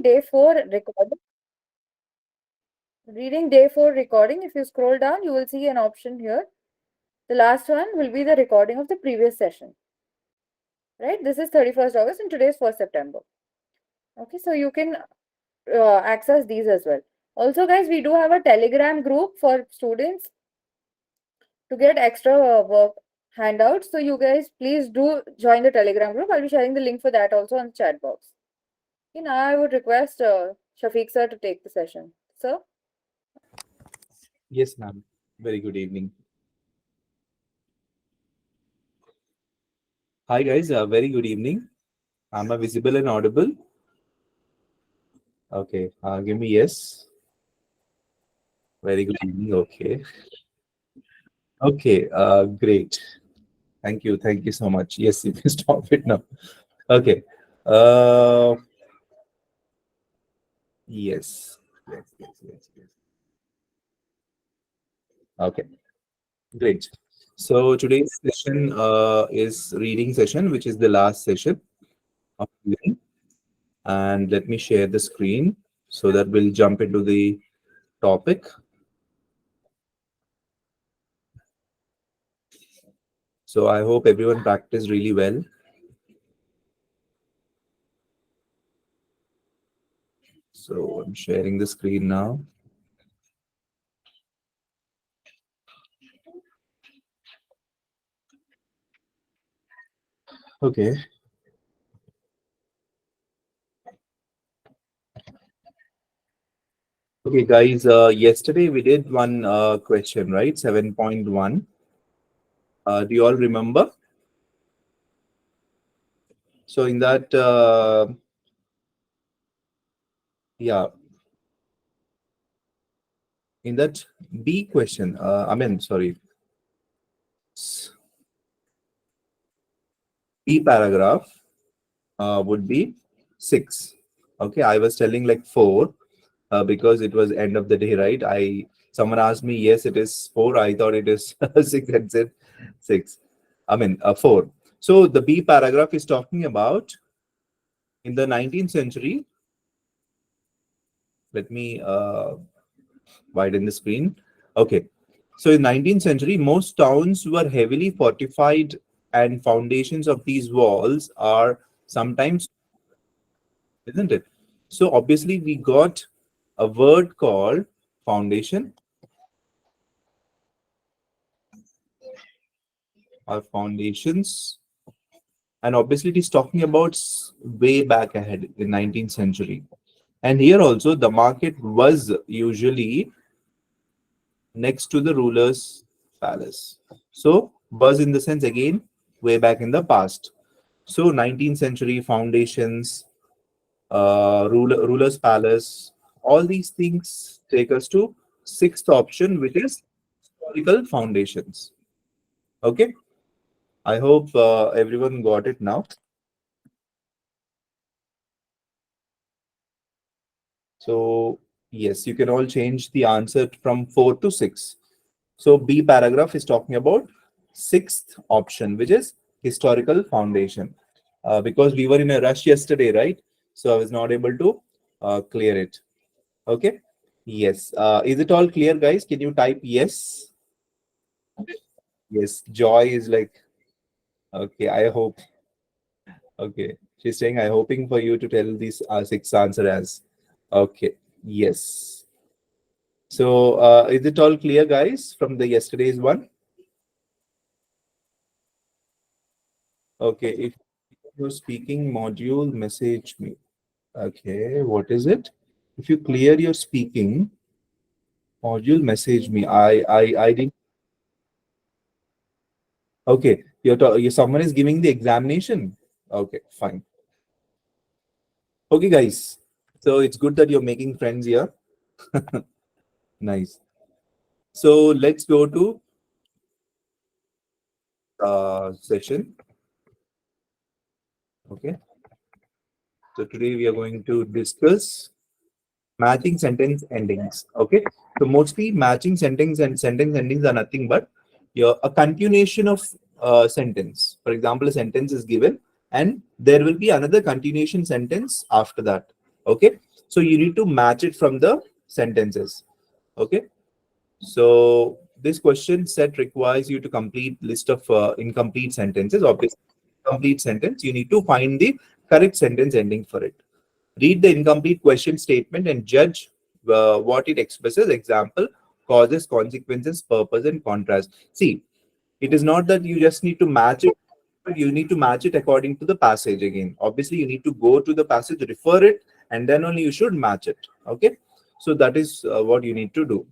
reading day 4 recording. Reading day 4 recording. If you scroll down, you will see an option here. The last one will be the recording of the previous session. Right? This is 31st August and today is 1st September. Okay, so you can access these as well. Also, guys, we do have a Telegram group for students to get extra work handouts. So you guys please do join the Telegram group. I'll be sharing the link for that also on the chat box. Okay, now I would request Shafiq sir to take the session. Sir? Yes, ma'am. Very good evening. Hi, guys. Very good evening. Am I visible and audible? Okay. Give me yes. Very good evening. Okay. Okay. Great. Thank you. Thank you so much. Yes, you can stop it now. Okay. Uh, yes. Yes. Okay. Great. So today's session is reading session, which is the last session of today. And let me share the screen so that we'll jump into the topic. So I hope everyone practiced really well. So I'm sharing the screen now. Okay. Okay, guys, yesterday we did one question, right? 7.1. Do you all remember? So in that, yeah, in that B question, sorry, B paragraph would be 6. Okay, I was telling like 4 because it was end of the day, right? Someone asked me, yes, it is 4. I thought it is 6 and said 6. 4. So the B paragraph is talking about in the 19th century. Let me widen the screen. Okay. So in 19th century, most towns were heavily fortified and foundations of these walls are sometimes, isn't it? So obviously we got a word called foundation or foundations. And obviously it is talking about way back ahead in 19th century. And here also the market was usually next to the ruler's palace. So was in the sense again way back in the past. So 19th century foundations, ruler's palace, all these things take us to sixth option, which is historical foundations. Okay, I hope everyone got it now. So yes, you can all change the answer from 4 to 6. So B paragraph is talking about sixth option, which is historical foundation. Because we were in a rush yesterday, right? So I was not able to clear it. Okay. Yes. Is it all clear, guys? Can you type yes? Yes. Joy is like, okay, I hope. Okay. She's saying, I'm hoping for you to tell these 6 answer as. Okay. Yes. So is it all clear, guys, from the yesterday's one? Okay. If you're speaking module, message me. Okay. What is it? If you clear your speaking module, message me. I didn't. Okay. Someone is giving the examination. Okay. Fine. Okay, guys. So it's good that you're making friends here. Nice. So let's go to session. Okay. So today we are going to discuss matching sentence endings. Okay. So mostly matching sentence and sentence endings are nothing but a continuation of sentence. For example, a sentence is given and there will be another continuation sentence after that. Okay. So you need to match it from the sentences. Okay. So this question set requires you to complete list of incomplete sentences. Obviously, complete sentence, you need to find the correct sentence ending for it. Read the incomplete question statement and judge what it expresses. Example, causes, consequences, purpose, and contrast. See, it is not that you just need to match it, but you need to match it according to the passage again. Obviously, you need to go to the passage, refer it, and then only you should match it. Okay. So that is what you need to do.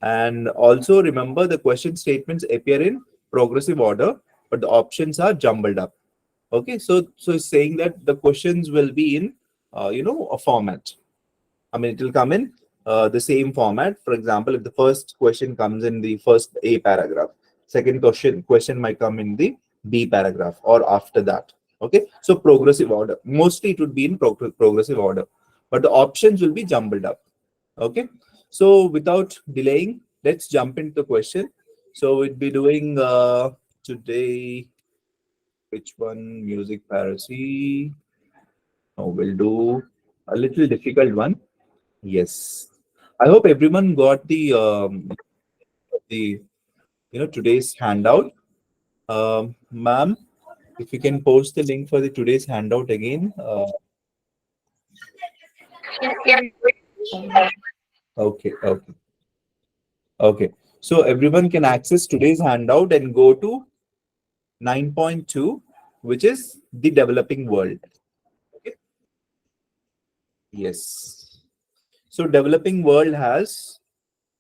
And also remember the question statements appear in progressive order, but the options are jumbled up. Okay, so it's saying that the questions will be in a format. I mean, it will come in the same format. For example, if the first question comes in the first A paragraph, second question might come in the B paragraph or after that. Okay, so progressive order. Mostly it would be in progressive order, but the options will be jumbled up. Okay, so without delaying, let's jump into the question. So we'll be doing today, which one? Music piracy. No, we'll do a little difficult one. Yes. I hope everyone got the today's handout. Ma'am, if you can post the link for the today's handout again. Yes, sir. Okay, okay, okay. So everyone can access today's handout and go to 9.2, which is the developing world. Okay. Yes. So developing world has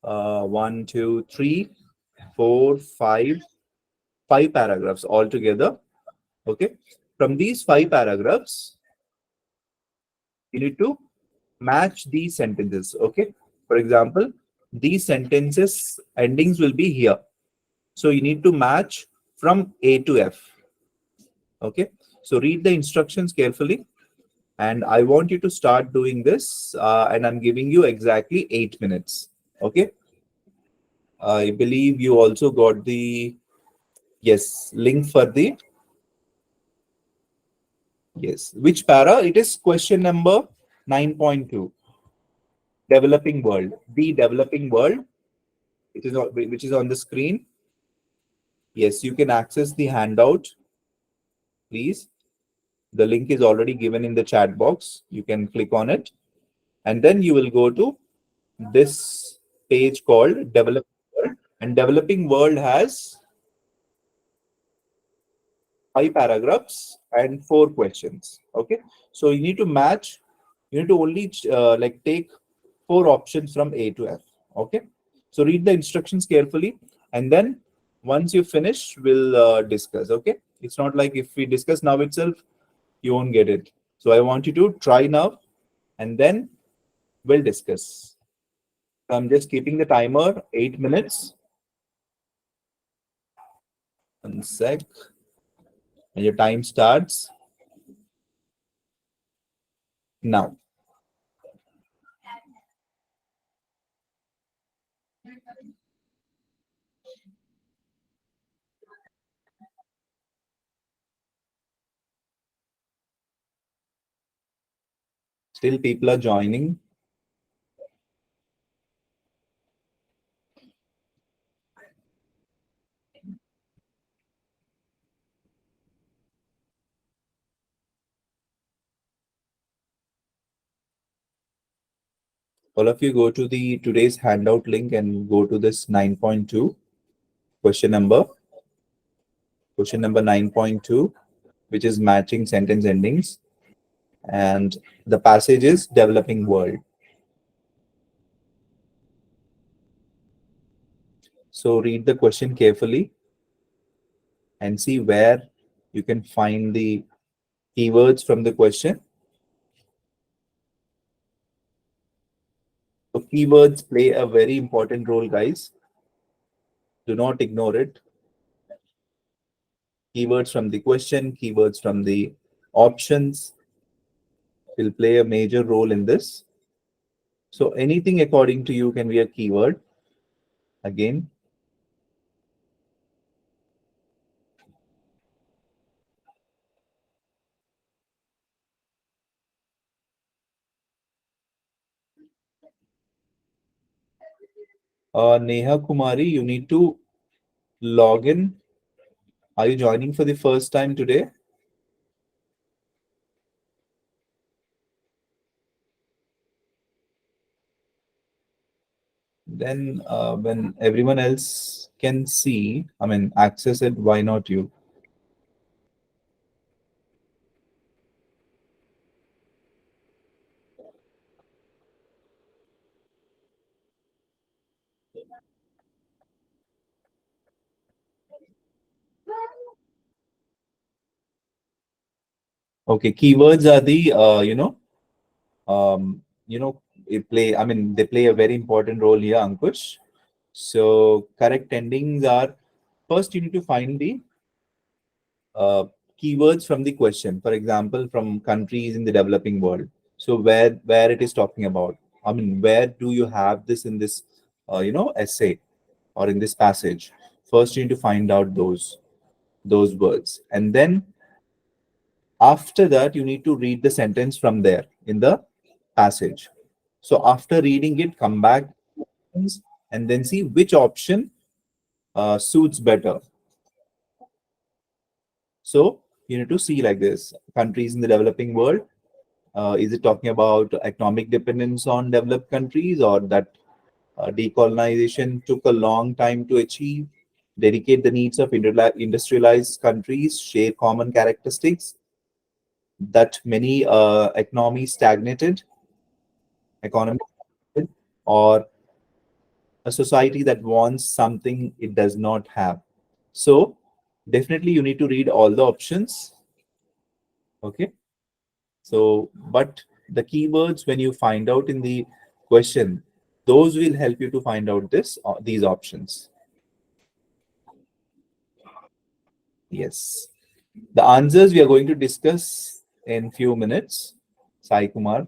one, two, three, four, five paragraphs altogether. Okay. From these five paragraphs, you need to match these sentences. Okay. For example, these sentences endings will be here. So you need to match from A to F. Okay. So read the instructions carefully. And I want you to start doing this. And I'm giving you exactly 8 minutes. Okay. I believe you also got the yes link for the yes. Which para? It is question number 9.2. Developing world. The developing world. It is which is on the screen. Yes, you can access the handout, please. The link is already given in the chat box. You can click on it, and then you will go to this page called Developing World. And Developing World has 5 paragraphs and 4 questions. Okay, so you need to match. You need to only like take 4 options from A to F. Okay, so read the instructions carefully, and then once you finish, we'll discuss. Okay, it's not like if we discuss now itself, you won't get it. So I want you to try now, and then we'll discuss. I'm just keeping the timer 8 minutes. One sec, and your time starts now. Still, people are joining. All of you go to the today's handout link and go to this 9.2 question number 9.2, which is matching sentence endings, and the passage is developing world. So read the question carefully and see where you can find the keywords from the question. So keywords play a very important role, guys. Do not ignore it. Keywords from the question, keywords from the options will play a major role in this. So anything according to you can be a keyword. Again, Neha Kumari, you need to log in. Are you joining for the first time today? Then, when everyone else can see, I mean, access it, why not you? Okay, keywords are the, it play, I mean, they play a very important role here, Ankush. So, correct endings are first, you need to find the uh, keywords from the question. For example, from countries in the developing world. So where it is talking about. I mean, where do you have this in this essay or in this passage? First, you need to find out those words, and then after that, you need to read the sentence from there in the passage. So after reading it, come back and then see which option suits better. So you need to see like this: countries in the developing world. Is it talking about economic dependence on developed countries, or that decolonization took a long time to achieve? Dedicate the needs of industrialized countries, share common characteristics that many economies stagnated, economy, or a society that wants something it does not have. So definitely you need to read all the options. Okay. So, but the keywords when you find out in the question, those will help you to find out these options. Yes. The answers we are going to discuss in few minutes. Sai Kumar.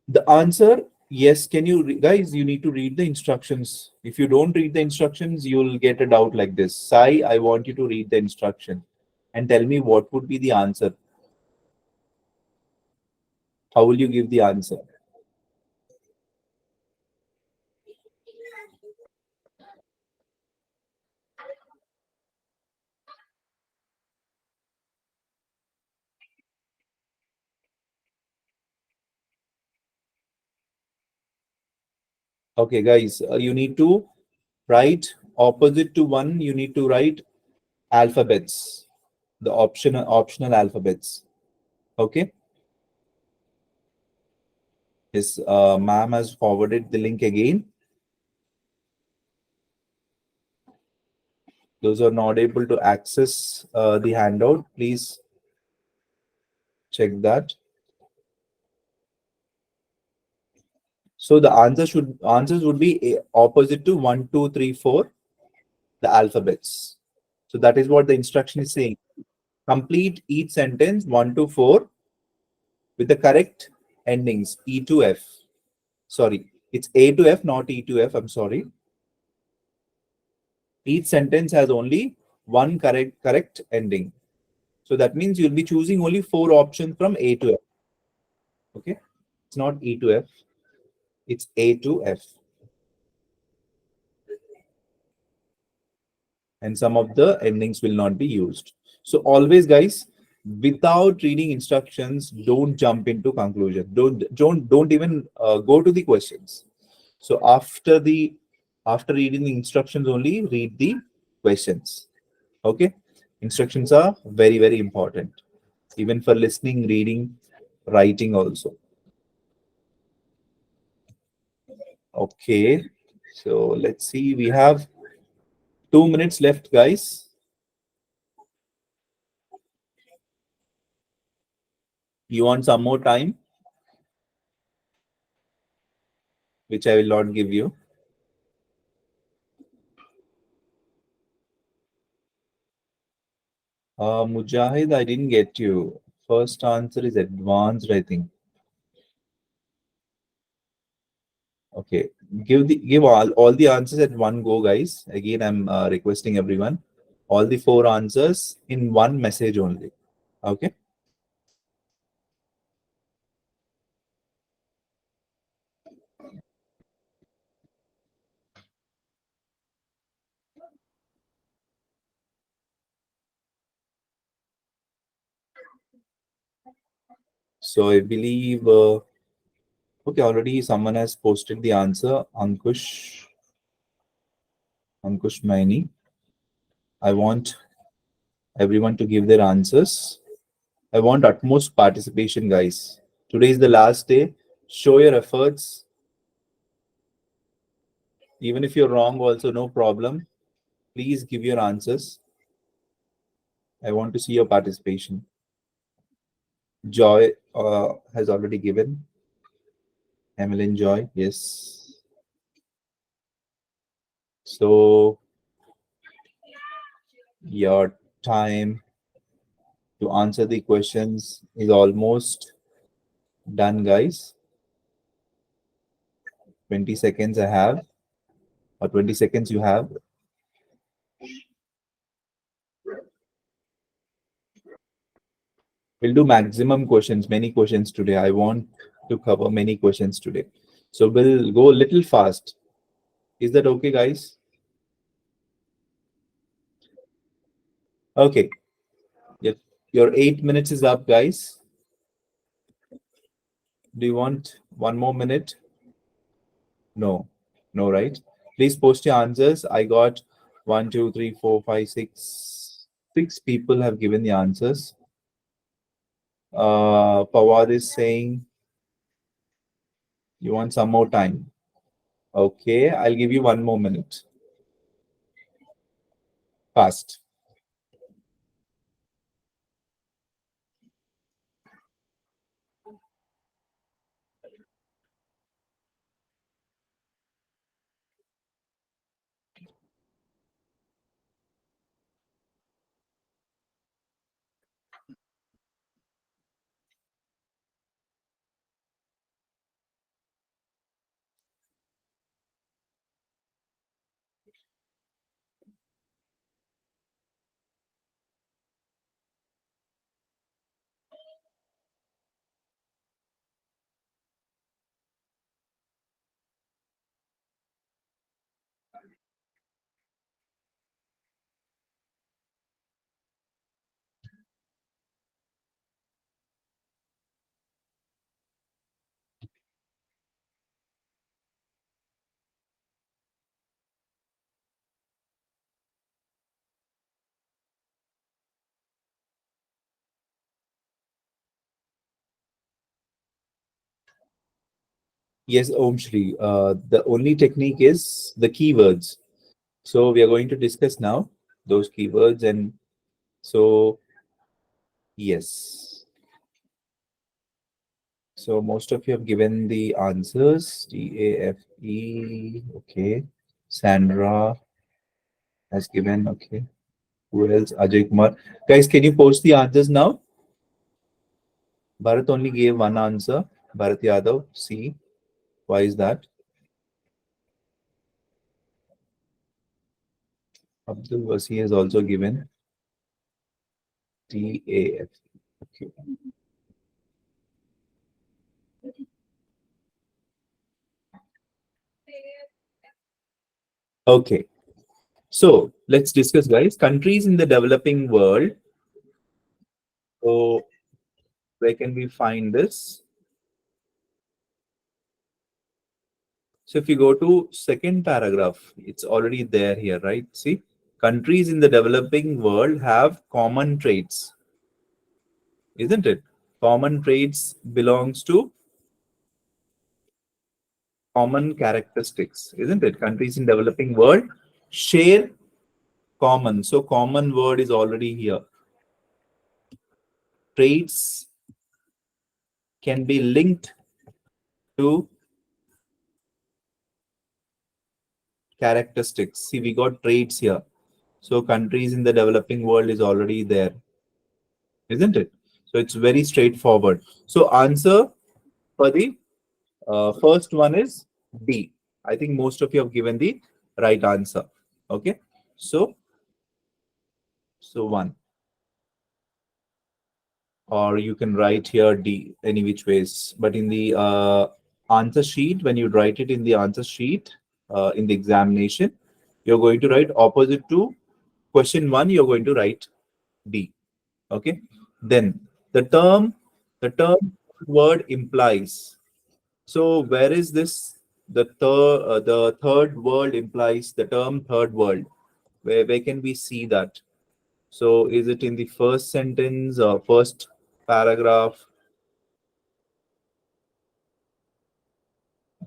The answer, yes. Can you guys? You need to read the instructions. If you don't read the instructions, you'll get a doubt like this. Sai, I want you to read the instruction and tell me what would be the answer. How will you give the answer? Okay, guys, you need to write opposite to one. You need to write alphabets, the optional alphabets. Okay. His ma'am has forwarded the link again. Those who are not able to access the handout, please check that. So the answers would be opposite to 1, 2, 3, 4, the alphabets. So that is what the instruction is saying. Complete each sentence 1 to 4 with the correct endings E to F. Sorry, it's A to F, not E to F. I'm sorry. Each sentence has only one correct ending. So that means you'll be choosing only 4 options from A to F. Okay, it's not E to F, it's A to F. And some of the endings will not be used. So always, guys, without reading instructions, don't jump into conclusion. Don't even go to the questions. So after reading the instructions, only read the questions. Okay, instructions are very important, even for listening, reading, writing also. Okay, so let's see. We have 2 minutes left, guys. You want some more time, which I will not give you. Mujahid, I didn't get you. First answer is advanced, I think. Okay, give all the answers at one go, guys. Again, I'm requesting everyone all the 4 answers in one message only. Okay. So I believe, okay, already someone has posted the answer. Ankush Maini. I want everyone to give their answers. I want utmost participation, guys. Today is the last day. Show your efforts. Even if you're wrong, also no problem. Please give your answers. I want to see your participation. Joy has already given. Emeline Joy, yes. So your time to answer the questions is almost done, guys. 20 seconds I have, or 20 seconds you have. We'll do maximum questions, many questions today. I want to cover many questions today. So we'll go a little fast. Is that okay, guys? Okay. Yep. Your 8 minutes is up, guys. Do you want 1 more minute? No. No, right? Please post your answers. I got 1, 2, 3, 4, 5, 6. 6 people have given the answers. Pawad is saying you want some more time. Okay, I'll give you 1 more minute. Fast. Yes, Om Shri. The only technique is the keywords. So we are going to discuss now those keywords, and so yes. So most of you have given the answers. TAFE. Okay. Sandra has given. Okay. Who else? Ajay Kumar. Guys, can you post the answers now? Bharat only gave one answer. Bharat Yadav. C. Why is that? Abdul Wasi has also given TAF. Okay. Okay. So let's discuss, guys. Countries in the developing world. So where can we find this? So if you go to second paragraph, it's already there here, right? See, countries in the developing world have common traits, isn't it? Common traits belongs to common characteristics, isn't it? Countries in developing world share common. So common word is already here. Traits can be linked to characteristics. See, we got traits here. So countries in the developing world is already there, isn't it? So it's very straightforward. So answer for the first one is D. I think most of you have given the right answer. Okay. So one, or you can write here D any which ways. But in the answer sheet, when you write it in the answer sheet in the examination, you're going to write opposite to question one. You're going to write D. Okay. Then the term word implies. So where is this? The third word implies the term third world. Where can we see that? So is it in the first sentence or first paragraph?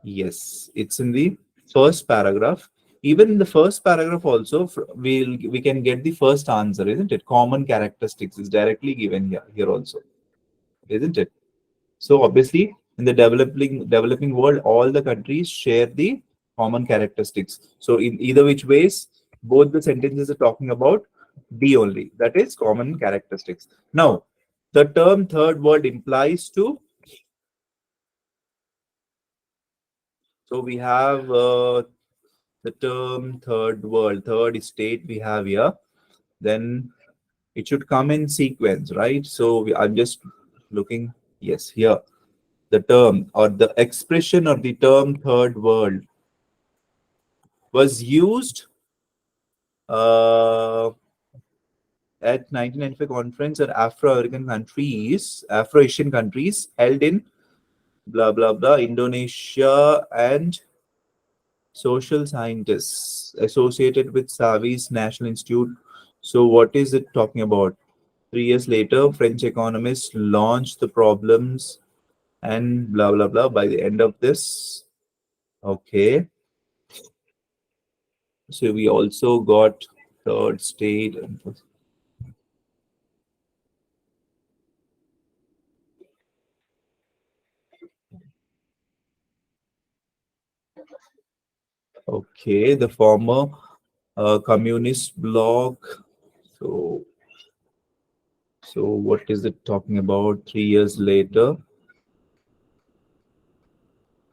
Yes, it's in the first paragraph. Even in the first paragraph also, we can get the first answer, isn't it? Common characteristics is directly given here also, isn't it? So obviously, in the developing world, all the countries share the common characteristics. So in either which ways, both the sentences are talking about D only. That is common characteristics. Now, the term third world implies to. So we have the term third world, third state we have here. Then it should come in sequence, right? So I'm just looking. Yes, here the term or the expression or the term third world was used uh, at 1995 conference at Afro-Asian countries held in blah blah blah Indonesia and social scientists associated with Savi's National Institute. So what is it talking about? 3 years later, French economists launched the problems and blah blah blah by the end of this. Okay. So we also got third state. Okay, the former communist bloc. So, so what is it talking about? 3 years later.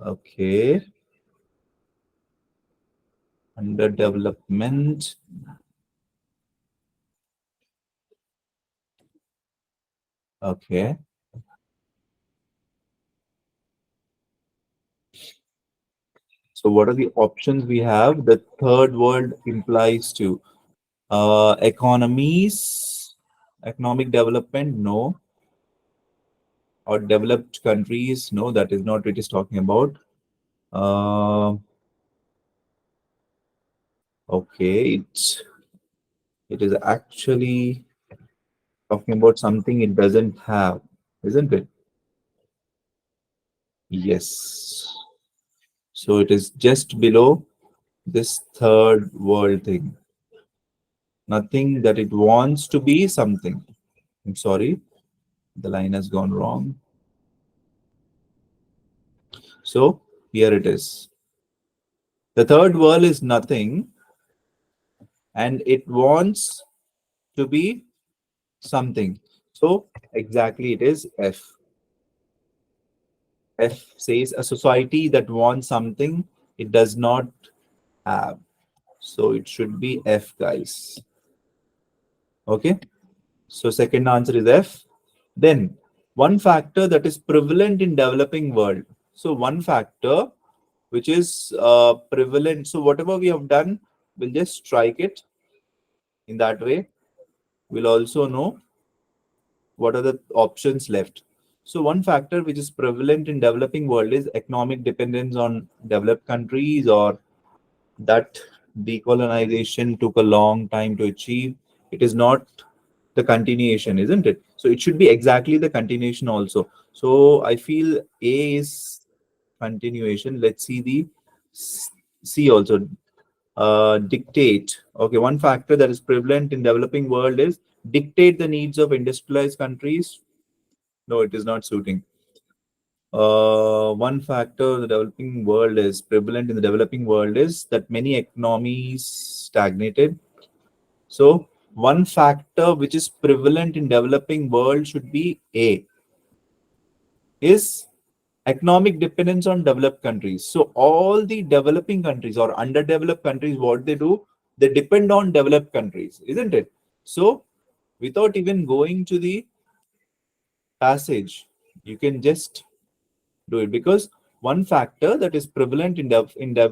Okay, under development. Okay, so what are the options we have? The third world implies to economies, economic development, no, or developed countries, no. That is not what it is talking about. Uh, okay, it is actually talking about something it doesn't have, isn't it? Yes. So it is just below this third world thing. Nothing that it wants to be something. I'm sorry, the line has gone wrong. So here it is. The third world is nothing and it wants to be something. So exactly it is F. F says a society that wants something it does not have. So it should be F, guys. Okay. So second answer is F. Then one factor that is prevalent in developing world. So one factor which is prevalent. So whatever we have done, we'll just strike it in that way. We'll also know what are the options left. So one factor which is prevalent in developing world is economic dependence on developed countries, or that decolonization took a long time to achieve. It is not the continuation, isn't it? So it should be exactly the continuation also. So I feel A is continuation. Let's see the C also. Dictate. Okay, one factor that is prevalent in developing world is dictate the needs of industrialized countries. No, it is not suiting. One factor the developing world is prevalent in the developing world is that many economies stagnated. So one factor which is prevalent in developing world should be A, is economic dependence on developed countries. So all the developing countries or underdeveloped countries, what they do, they depend on developed countries, isn't it? So without even going to the passage, you can just do it, because one factor that is prevalent in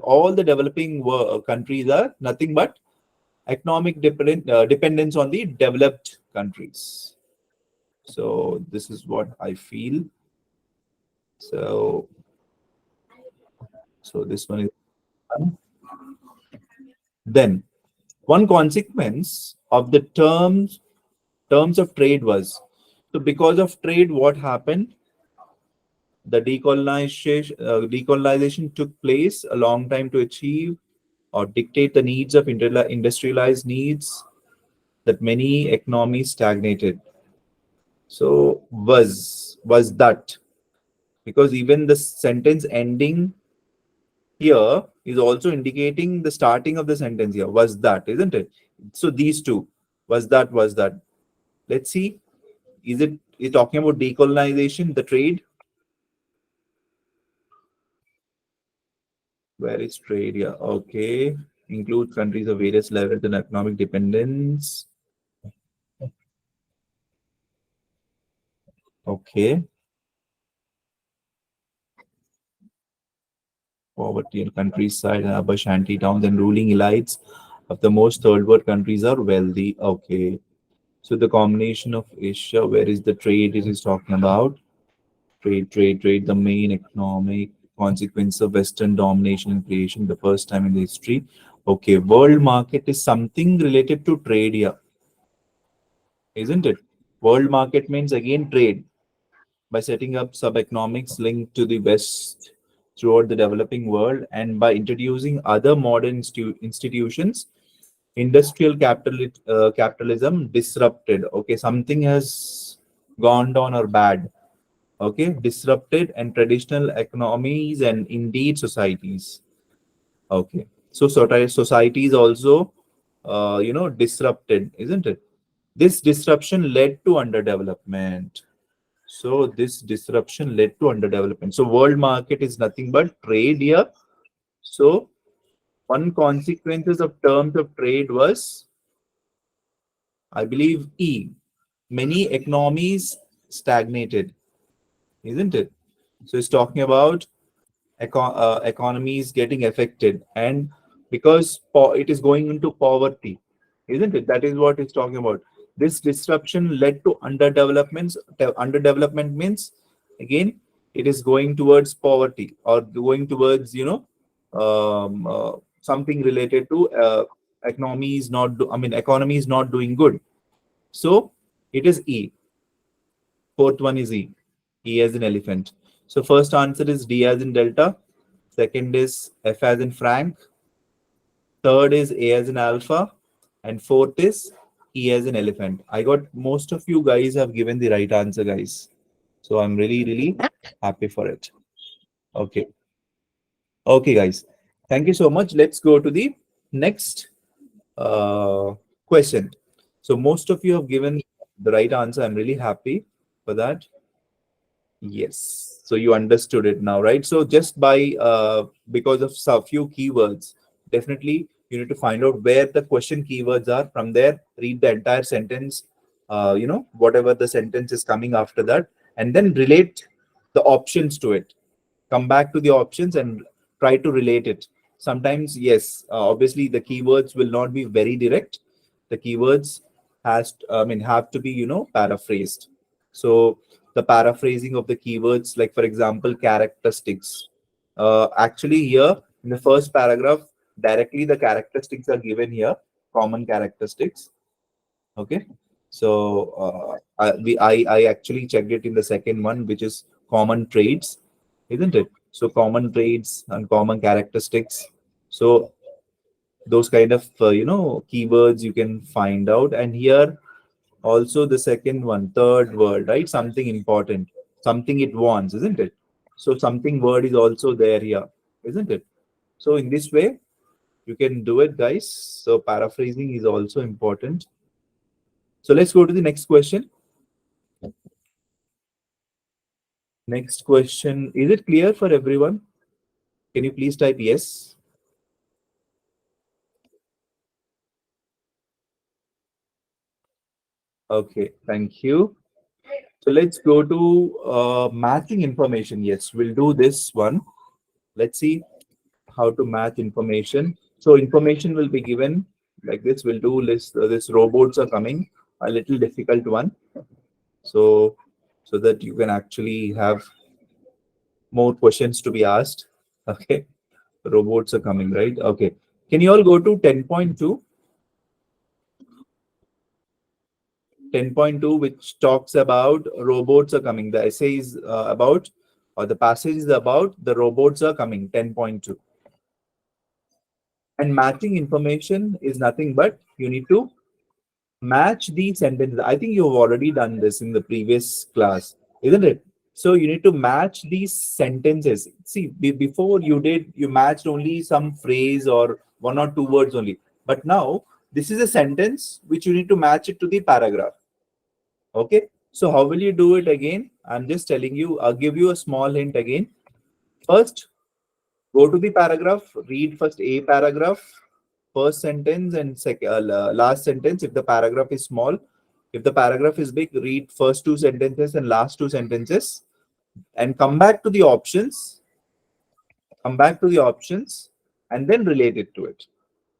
all the developing countries are nothing but economic dependence on the developed countries. So this is what I feel. So, so this one is done. Then one consequence of the terms of trade was, so because of trade, what happened? The decolonization took place a long time to achieve or dictate the needs of industrialized needs, that many economies stagnated. So was that, because even the sentence ending here is also indicating the starting of the sentence here, was that, isn't it? So these two, was that. Let's see, is talking about decolonization, the trade? Where is trade? Yeah, okay. Include countries of various levels and economic dependence. Okay. Poverty in countryside and urban shanty towns and ruling elites of the most third world countries are wealthy. Okay. So the combination of Asia, where is the trade it is talking about? Trade, the main economic consequence of Western domination and creation, the first time in the history. Okay, world market is something related to trade here, isn't it? World market means again trade, by setting up sub-economics linked to the West throughout the developing world, and by introducing other modern institutions, industrial capitalism disrupted. Okay, something has gone down or bad. Okay, disrupted and traditional economies and indeed societies. Okay, so societies also, disrupted, isn't it? This disruption led to underdevelopment. So this disruption led to underdevelopment. So world market is nothing but trade here. So one consequences of terms of trade was, I believe, E. Many economies stagnated, isn't it? So it's talking about economies getting affected, and because it is going into poverty, isn't it? That is what it's talking about. This disruption led to underdevelopments. Underdevelopment means, again, it is going towards poverty or going towards, something related to economy is not doing good. So it is E. Fourth one is E. E as in elephant. So first answer is D as in Delta. Second is F as in Frank. Third is A as in Alpha. And fourth is E as in Elephant. I got most of you guys have given the right answer, guys. So I'm really, really happy for it. Okay. Okay, guys. Thank you so much. Let's go to the next question. So most of you have given the right answer. I'm really happy for that. Yes. So you understood it now, right? So just by because of some few keywords, definitely you need to find out where the question keywords are. From there, read the entire sentence, whatever the sentence is coming after that, and then relate the options to it. Come back to the options and try to relate it. Sometimes, yes, obviously the keywords will not be very direct. The keywords have to be, paraphrased. So the paraphrasing of the keywords, like for example, characteristics. Actually, here in the first paragraph, directly the characteristics are given here, common characteristics. Okay, so I actually checked it in the second one, which is common traits, isn't it? So common traits and common characteristics. So those kind of keywords you can find out, and here also the second one, third word, right? Something important, something it wants, isn't it? So something word is also there here, isn't it? So in this way you can do it, guys. So paraphrasing is also important. So let's go to the next question. Next question. Is it clear for everyone? Can you please type yes? Okay, thank you. So let's go to matching information. Yes, we'll do this one. Let's see how to match information. So information will be given like this. We'll do list. This robots are coming. A little difficult one. So that you can actually have more questions to be asked. Okay, robots are coming, right? Okay, can you all go to 10.2? 10.2, which talks about robots are coming. The essay is about, or the passage is about the robots are coming. 10.2. And matching information is nothing but you need to match the sentences. I think you've already done this in the previous class, isn't it? So you need to match these sentences. See, before you did, you matched only some phrase or one or two words only. But now this is a sentence which you need to match it to the paragraph. Okay. So how will you do it again? I'm just telling you, I'll give you a small hint again. First, go to the paragraph, read first a paragraph, first sentence and last sentence if the paragraph is small. If the paragraph is big, read first two sentences and last two sentences and come back to the options, and then relate it to it.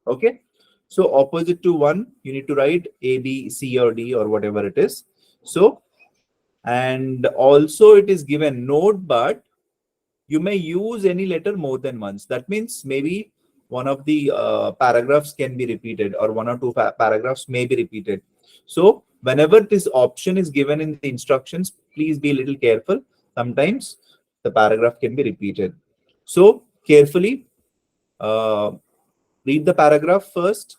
Okay. So opposite to one, you need to write A, B, C or D or whatever it is. So, and also it is given note, but you may use any letter more than once. That means maybe one of the paragraphs can be repeated or one or two paragraphs may be repeated. So whenever this option is given in the instructions, please be a little careful. Sometimes the paragraph can be repeated. So carefully uh, read the paragraph first,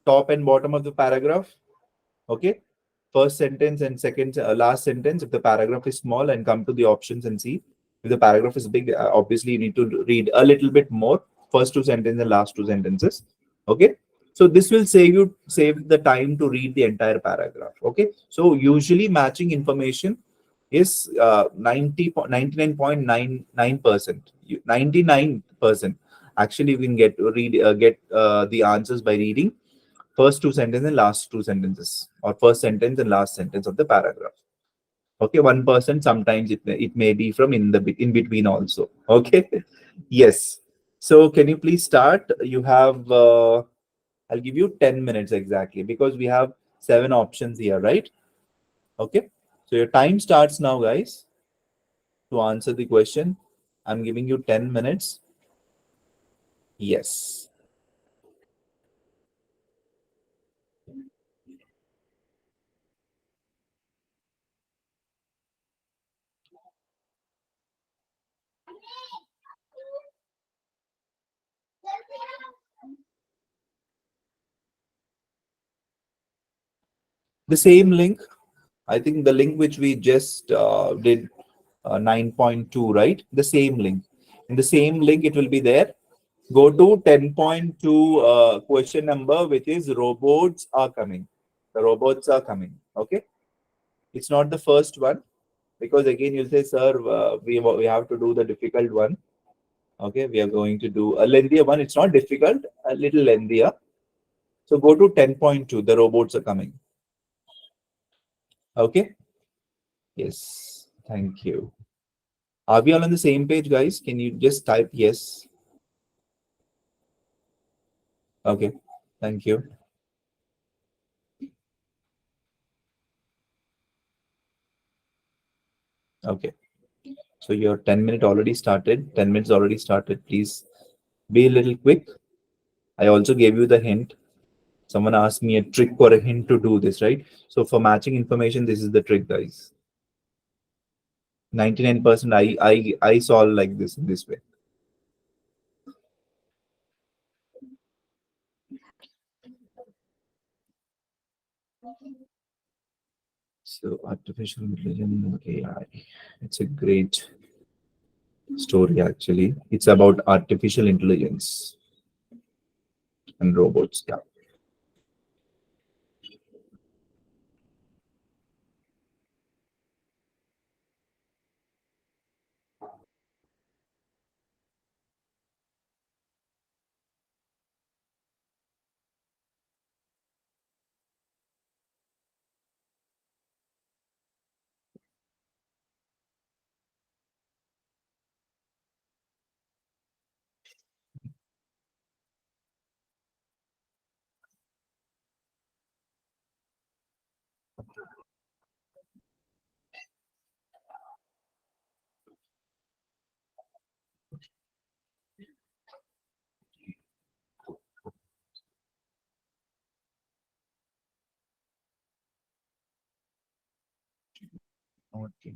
top and bottom of the paragraph. Okay. First sentence and second, last sentence. If the paragraph is small, and come to the options and see. If the paragraph is big, obviously you need to read a little bit more. First two sentences and last two sentences. Okay. So this will save the time to read the entire paragraph. Okay. So usually matching information is 99.99%. 99%. Actually, you can get the answers by reading first two sentences and last two sentences, or first sentence and last sentence of the paragraph. Okay, 1% sometimes it may be from in between also. Okay, yes. So can you please start? You have I'll give you 10 minutes exactly because we have seven options here, right? Okay, so your time starts now, guys, to answer the question. I'm giving you 10 minutes. Yes. The same link, I think the link which we just did 9.2, right? The same link. In the same link, it will be there. Go to 10.2 question number, which is robots are coming. The robots are coming. Okay. It's not the first one because again, you'll say, sir, we have to do the difficult one. Okay. We are going to do a lengthier one. It's not difficult, a little lengthier. So go to 10.2. The robots are coming. Okay. Yes. Thank you. Are we all on the same page, guys? Can you just type yes? Okay, thank you. Okay, so your 10 minute already started. 10 minutes already started. Please be a little quick. I also gave you the hint. Someone asked me a trick or a hint to do this, right? So for matching information, this is the trick, guys. 99% I solve like this in this way. So artificial intelligence, AI. It's a great story actually. It's about artificial intelligence and robots. Yeah. Okay.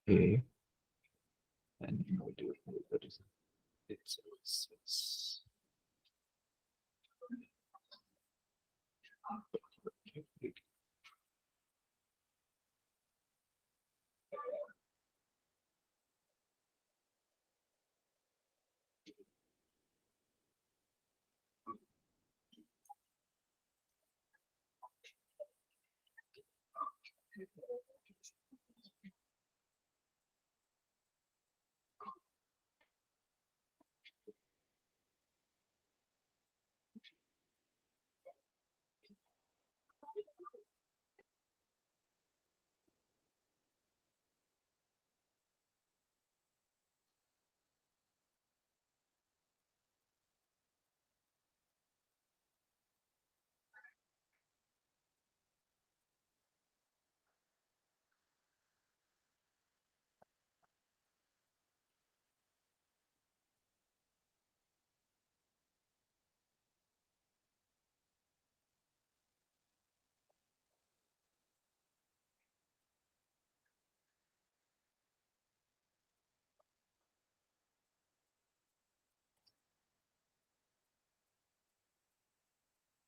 Okay. And what do you think that is? It's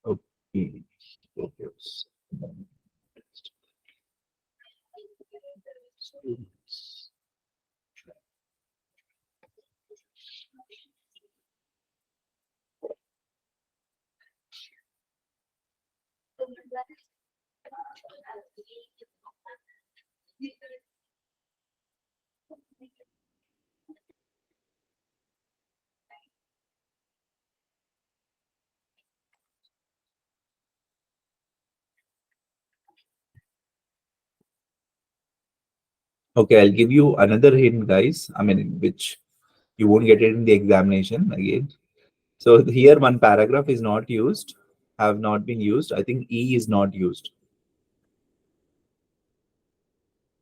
okay. Okay. Okay, I'll give you another hint, guys. I mean, which you won't get it in the examination again. So here one paragraph is not used, have not been used. I think E is not used.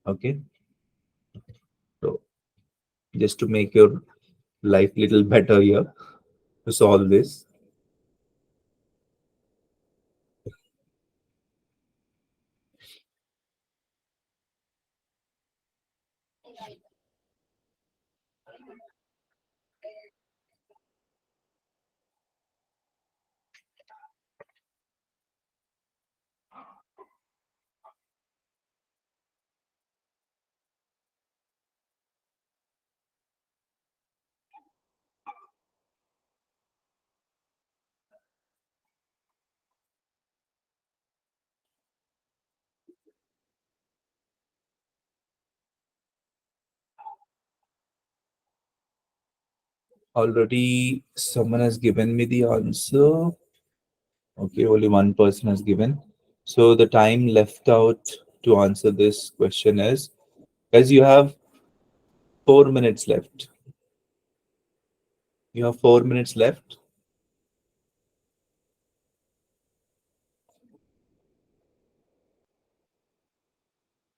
Okay. So just to make your life little better here to solve this. Already someone has given me the answer. Okay, only one person has given. So the time left out to answer this question is, as you have 4 minutes left. You have 4 minutes left.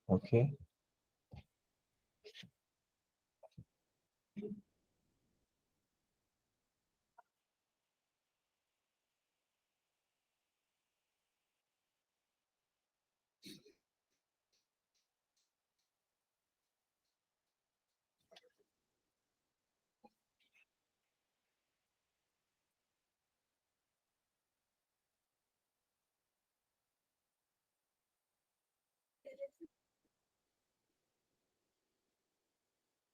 Okay.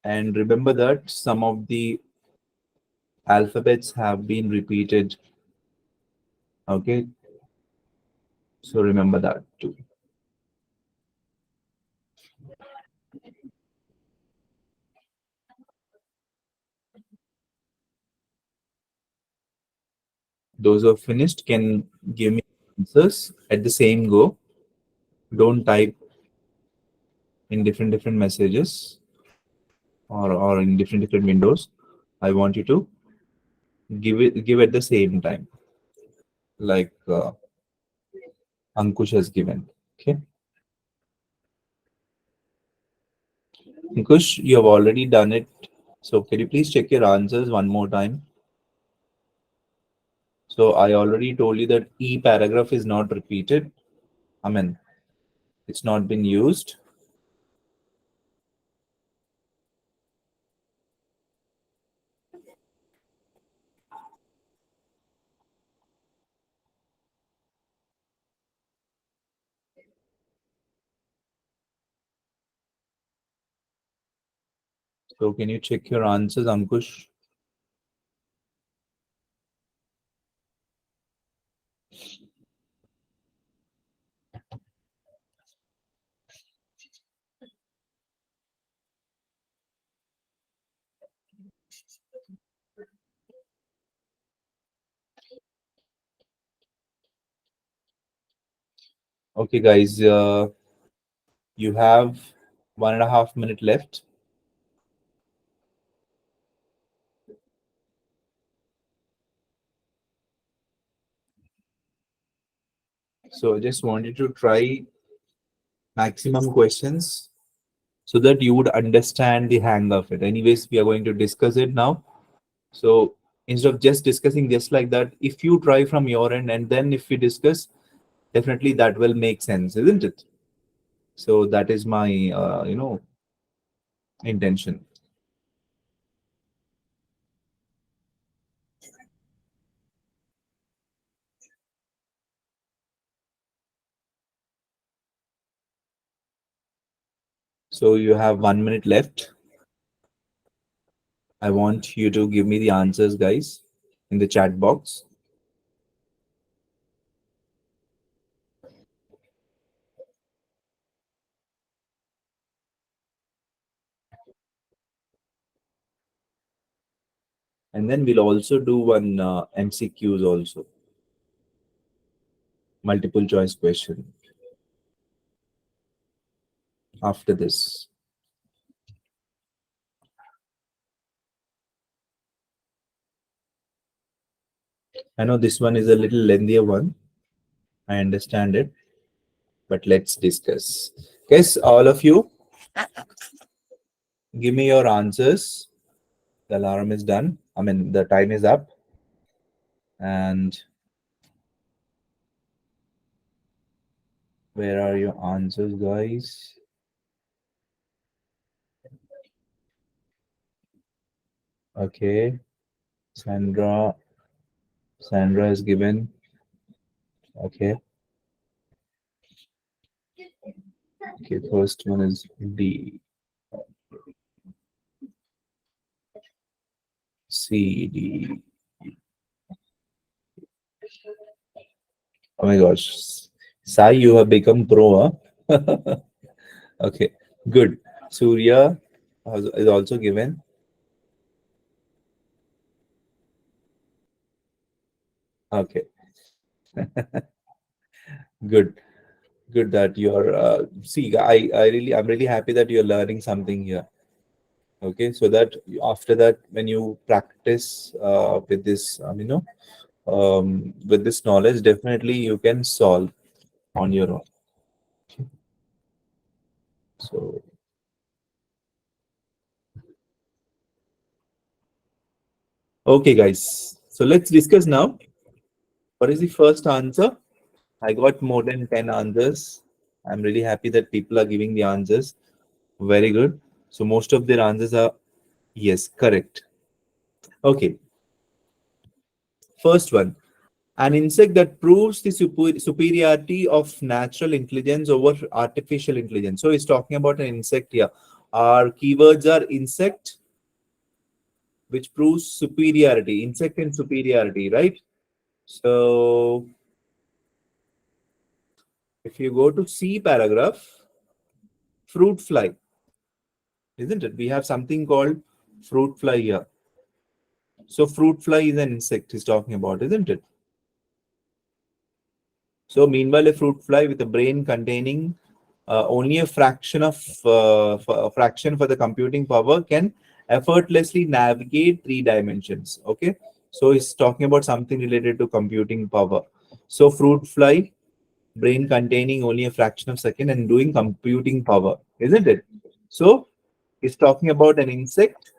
And remember that some of the alphabets have been repeated. Okay. So remember that too. Those who have finished can give me answers at the same go. Don't type in different messages or in different windows. I want you to give at the same time, like Ankush has given. Okay. Ankush, you have already done it. So can you please check your answers one more time? So I already told you that E paragraph is not repeated. I mean, it's not been used. So can you check your answers, Ankush? Okay, guys, you have 1.5 minutes left. So I just wanted to try maximum questions so that you would understand the hang of it. Anyways, we are going to discuss it now. So instead of just discussing just like that, if you try from your end and then if we discuss, definitely that will make sense, isn't it? So that is my, intention. So you have 1 minute left. I want you to give me the answers, guys, in the chat box. And then we'll also do one MCQs also, multiple choice question after this. I know this one is a little lengthier one. I understand it, but let's discuss. Guys, all of you, give me your answers. The alarm is done. I mean, the time is up. And where are your answers, guys? Okay. Sandra. Sandra is given. Okay. Okay. First one is D. C, D. Oh my gosh. Sai, you have become pro, huh? Okay. Good. Surya is also given. Okay. Good. Good that you're see, I'm really happy that you're learning something here. Okay, so that after that, when you practice with this, with this knowledge, definitely you can solve on your own. So, okay, guys. So let's discuss now. What is the first answer? I got more than 10 answers. I'm really happy that people are giving the answers. Very good. So most of their answers are yes, correct. Okay, first one. An insect that proves the superiority of natural intelligence over artificial intelligence. So it's talking about an insect here. Our keywords are insect, which proves superiority, insect and superiority, right? So if you go to C paragraph, fruit fly, isn't it? We have something called fruit fly here. So fruit fly is an insect he's talking about, isn't it? So meanwhile, a fruit fly with a brain containing only a fraction of a fraction for the computing power can effortlessly navigate 3 dimensions. Okay, so he's talking about something related to computing power. So fruit fly, brain containing only a fraction of second and doing computing power, isn't it? So he's talking about an insect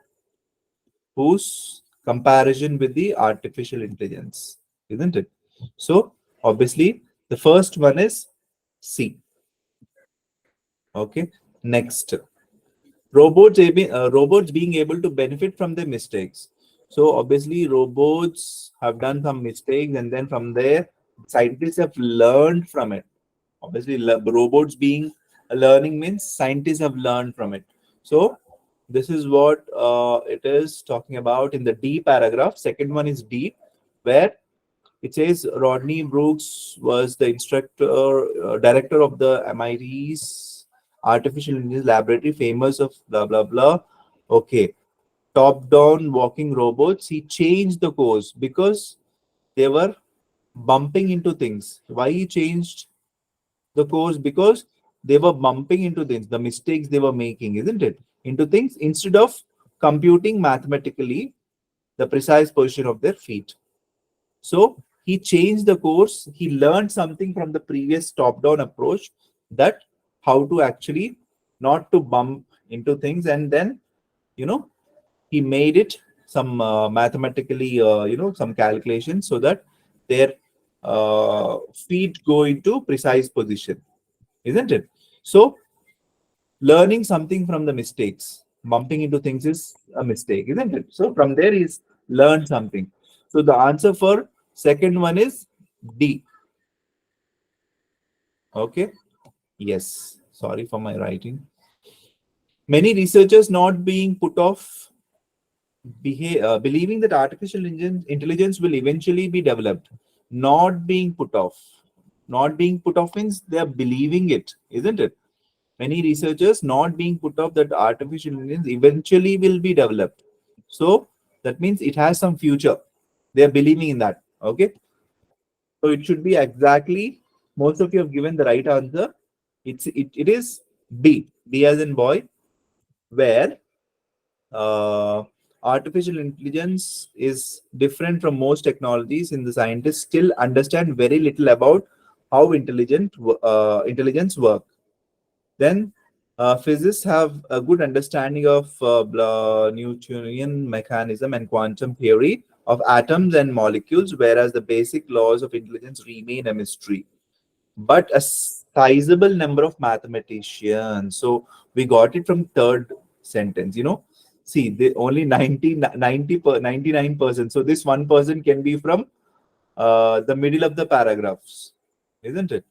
whose comparison with the artificial intelligence. isn't it? So obviously the first one is C. Okay. Next, robots being able to benefit from their mistakes. So obviously robots have done some mistakes, and then from there scientists have learned from it. Obviously robots being learning means scientists have learned from it. So this is what it is talking about in the D paragraph. Second one is D, where it says Rodney Brooks was the director of the MIT's Artificial Intelligence Laboratory, famous of blah blah blah. Okay, top-down walking robots. He changed the course because they were bumping into things. Why he changed the course? Because they were bumping into things, the mistakes they were making, isn't it? Into things instead of computing mathematically the precise position of their feet. So he changed the course. He learned something from the previous top-down approach, that how to actually not to bump into things, and then you know he made it some mathematically some calculations so that their feet go into precise position, isn't it? So learning something from the mistakes, bumping into things is a mistake, isn't it? So from there is learn something. So the answer for second one is D. Okay. Yes. Sorry for my writing. Many researchers not being put off believing that intelligence will eventually be developed. Not being put off. Not being put off means they are believing it, isn't it? Many researchers not being put off that artificial intelligence eventually will be developed. So that means it has some future. They are believing in that. Okay. So it should be exactly, most of you have given the right answer. It is B. B as in boy, where artificial intelligence is different from most technologies in the scientists still understand very little about how intelligence work. Then physicists have a good understanding of Newtonian mechanism and quantum theory of atoms and molecules, whereas the basic laws of intelligence remain a mystery. But a sizable number of mathematicians. So we got it from third sentence. See, they only 99%. So this 1% can be from the middle of the paragraphs, isn't it?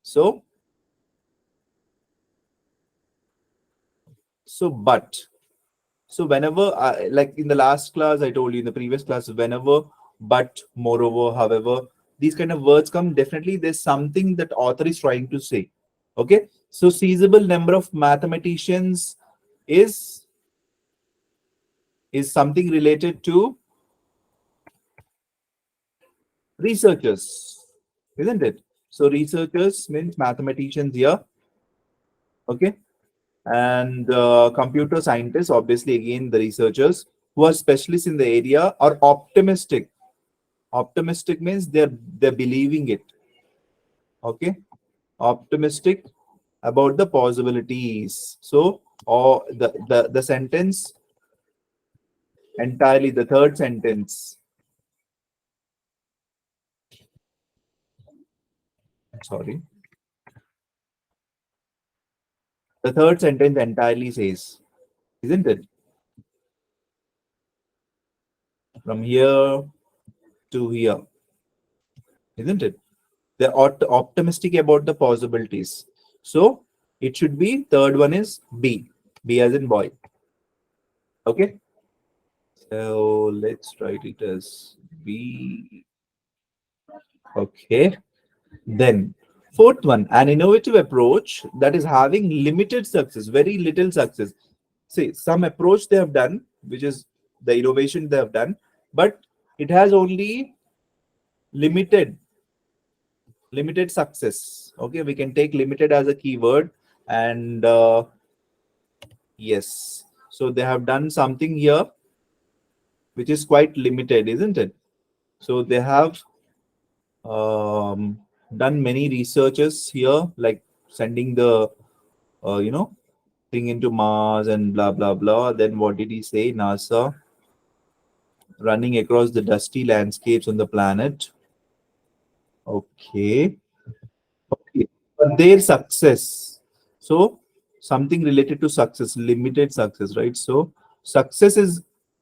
So but. So whenever, like in the last class, I told you in the previous class, whenever, but, moreover, however, these kind of words come, definitely there's something that author is trying to say. Okay. So sizable number of mathematicians is something related to researchers, isn't it? So researchers means mathematicians here. Okay. And computer scientists, obviously, again, the researchers who are specialists in the area are optimistic. Optimistic means they're believing it. Okay. Optimistic about the possibilities. So, or the sentence entirely, the third sentence, sorry, the third sentence entirely says, isn't it? From here to here, isn't it? They're optimistic about the possibilities. So it should be, third one is B. B as in boy. Okay. So let's write it as B. Okay. Then fourth one, an innovative approach that is having limited success, very little success. See, some approach they have done, which is the innovation they have done, but it has only limited success. Okay, we can take limited as a keyword, and yes, so they have done something here which is quite limited, isn't it? So they have done many researches here, like sending the thing into Mars and blah blah blah. Then what did he say? NASA. running across the dusty landscapes on the planet. Okay. Okay. But their success. So something related to success, limited success, right? So success is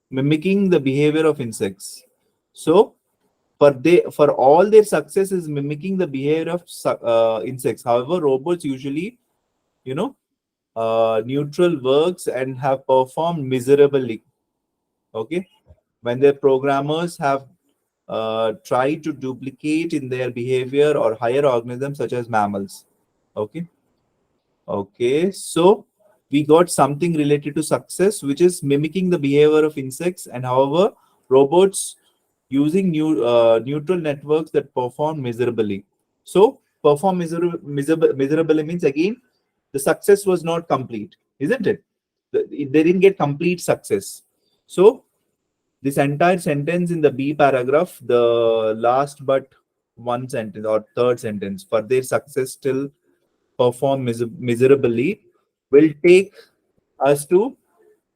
mimicking the behavior of insects. So for all their success is mimicking the behavior of insects. However, robots usually, you know, neutral works and have performed miserably. Okay, when their programmers have tried to duplicate in their behavior or higher organisms such as mammals. Okay, okay, so we got something related to success, which is mimicking the behavior of insects, and however, robots using neutral networks that perform miserably. So, perform miserably means again, the success was not complete, isn't it? They didn't get complete success. So, this entire sentence in the B paragraph, the last but one sentence or third sentence, for their success still perform miserably, will take us to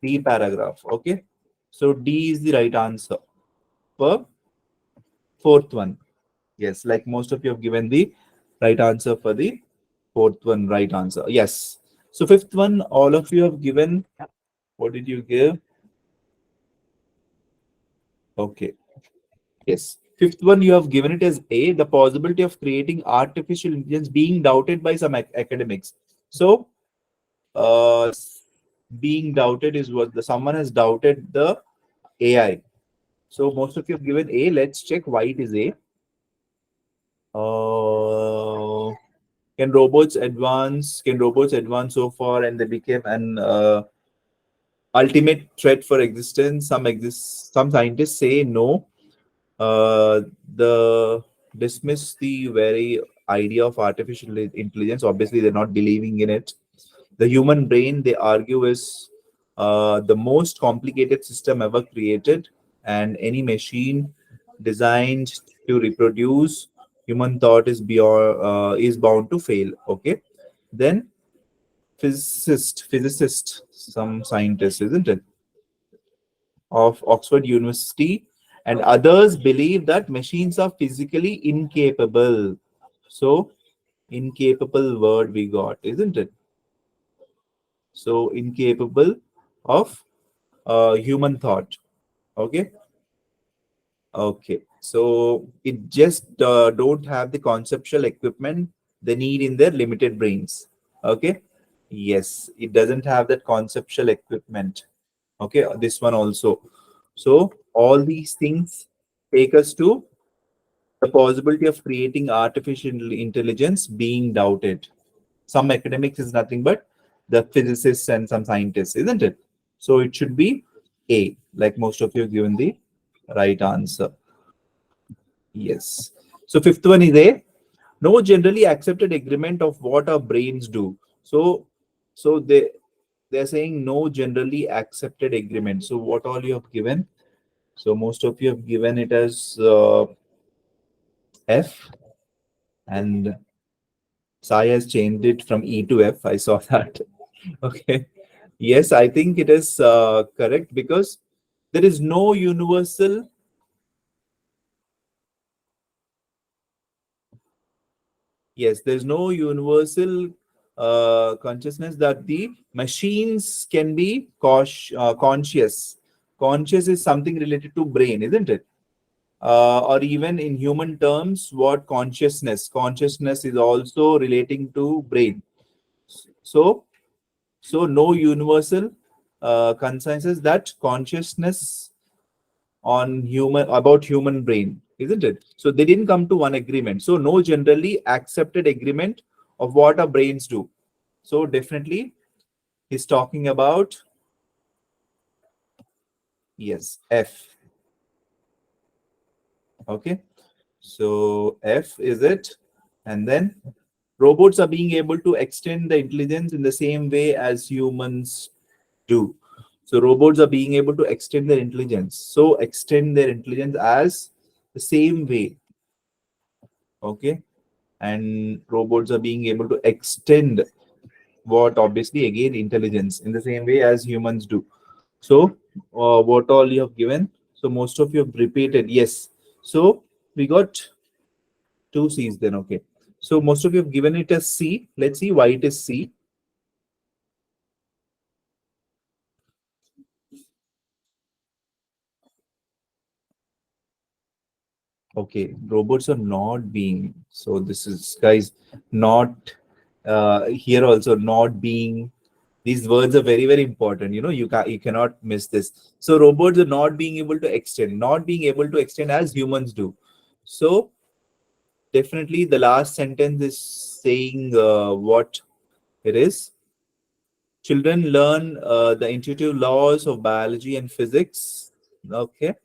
D paragraph. Okay, so D is the right answer for fourth one. Yes, like most of you have given the right answer for the fourth one, right answer. Yes. So fifth one, all of you have given. What did you give? Okay. Yes. Fifth one, you have given it as A, the possibility of creating artificial intelligence being doubted by some academics. So, being doubted is what the someone has doubted the AI. So most of you have given A. Let's check why it is A. Uh, can robots advance? Can robots advance so far and they became an ultimate threat for existence? Some scientists say no. The dismiss the very idea of artificial intelligence. Obviously, they're not believing in it. The human brain, they argue, is the most complicated system ever created, and any machine designed to reproduce human thought is bound to fail. Okay, then physicist, some scientists, isn't it, of Oxford University, and others believe that machines are physically incapable. So, incapable word we got, isn't it? So, incapable of human thought. Okay. Okay. So, it just don't have the conceptual equipment they need in their limited brains. Okay. Yes, it doesn't have that conceptual equipment. Okay, this one also. So all these things take us to the possibility of creating artificial intelligence being doubted. Some academics is nothing but the physicists and some scientists, isn't it? So it should be A, like most of you have given the right answer. Yes. So fifth one is A. No generally accepted agreement of what our brains do. So they're saying no generally accepted agreement. So what all you have given? So most of you have given it as F, and Sai has changed it from E to F. I saw that. Okay. Yes, I think it is correct because there is no universal. Yes, there's no universal consciousness that the machines can be conscious. Conscious is something related to brain, isn't it? Or even in human terms, what consciousness is also relating to brain. So, so no universal consensus that consciousness on human about human brain, isn't it? So they didn't come to one agreement. So no generally accepted agreement of what our brains do. So definitely he's talking about, yes, F. Okay. So F is it, and then robots are being able to extend the intelligence in the same way as humans do. So robots are being able to extend their intelligence. So extend their intelligence as the same way. Okay. And robots are being able to extend what obviously again intelligence in the same way as humans do. So what all you have given? So most of you have repeated yes. So we got two C's then. Okay. So most of you have given it as C. Let's see why it is C. Okay, robots are not being. So this is guys not here also not being. These words are very very important. You cannot miss this. So robots are not being able to extend, not being able to extend as humans do. So definitely the last sentence is saying what it is. Children learn the intuitive laws of biology and physics. Okay,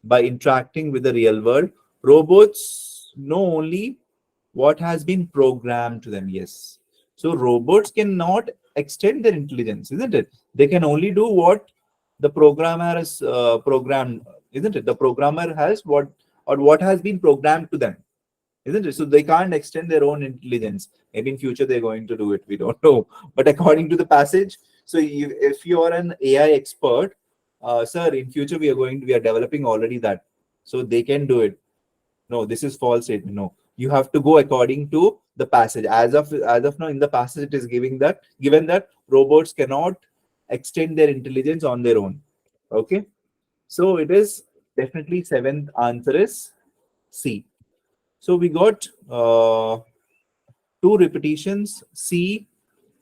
by interacting with the real world. Robots know only what has been programmed to them. Yes. So robots cannot extend their intelligence, isn't it? They can only do what the programmer has programmed, isn't it? The programmer has what has been programmed to them, isn't it? So they can't extend their own intelligence. Maybe in future they're going to do it. We don't know. But according to the passage, so if you are an AI expert, sir, in future we are developing already that, so they can do it. No, this is false statement. No, you have to go according to the passage. As of now, in the passage, it is given that robots cannot extend their intelligence on their own. Okay, so it is definitely seventh answer is C. So we got two repetitions. C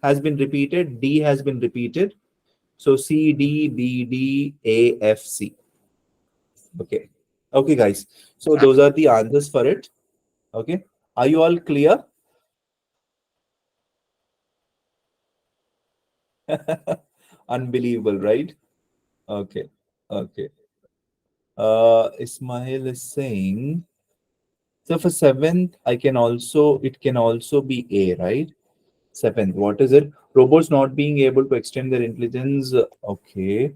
has been repeated, D has been repeated. So C, D, B, D, A, F, C. Okay. Okay, guys. So those are the answers for it. Okay. Are you all clear? Unbelievable, right? Okay. Okay. Ismail is saying, so for seventh, it can also be A, right? Seventh, what is it? Robots not being able to extend their intelligence. Okay.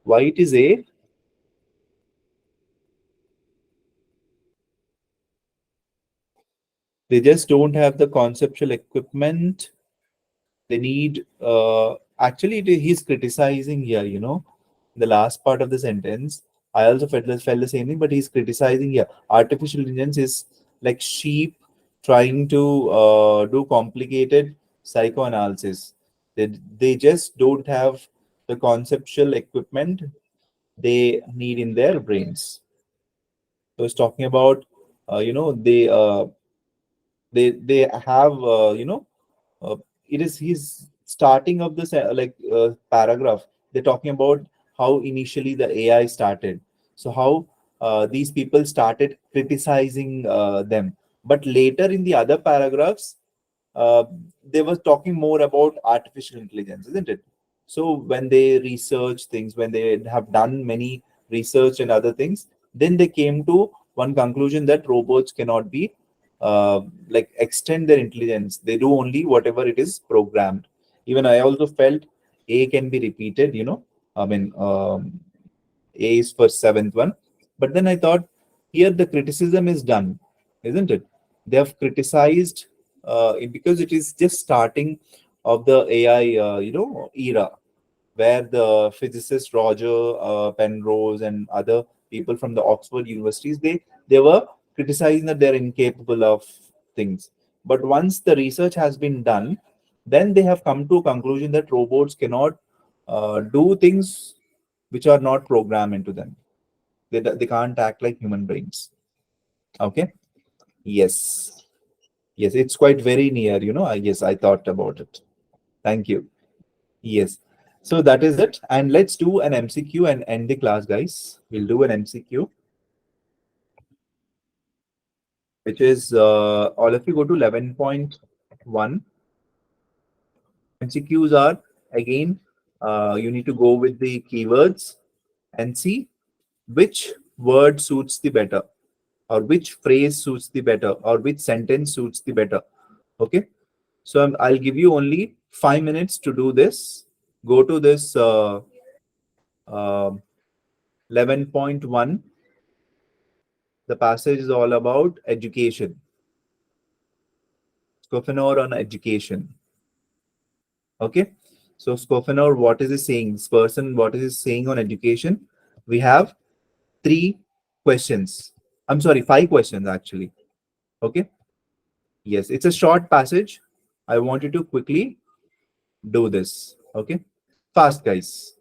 Why it is A? They just don't have the conceptual equipment. They need, he's criticizing here, the last part of the sentence. I also felt the same thing, but he's criticizing here. Artificial intelligence is like sheep trying to do complicated psychoanalysis. They just don't have the conceptual equipment they need in their brains. So it's talking about, they have, uh, it is his starting of this paragraph. They're talking about how initially the AI started. So how these people started criticizing them, but later in the other paragraphs, uh, they were talking more about artificial intelligence, isn't it? So when they research things, when they have done many research and other things, then they came to one conclusion that robots cannot be extend their intelligence. They do only whatever it is programmed. Even I also felt A can be repeated. I mean, A is for seventh one. But then I thought here the criticism is done, isn't it? They have criticized because it is just starting of the AI, era, where the physicist Roger Penrose and other people from the Oxford universities, they were criticizing that they're incapable of things. But once the research has been done, then they have come to a conclusion that robots cannot do things which are not programmed into them. They can't act like human brains. Okay. Yes. Yes, it's quite very near. Yes, I thought about it. Thank you. Yes. So that is it. And let's do an MCQ and end the class, guys. We'll do an MCQ, which is all of you go to 11.1. MCQs are again, you need to go with the keywords and see which word suits the better, or which phrase suits the better, or which sentence suits the better. Okay. So I'll give you only 5 minutes to do this. Go to this uh, 11.1. The passage is all about education. Skofenor on education. Okay. So Skofenor, what is he saying? This person, what is he saying on education? We have three questions. I'm sorry, five questions actually. Okay. Yes, it's a short passage. I want you to quickly do this. Okay. Fast, guys.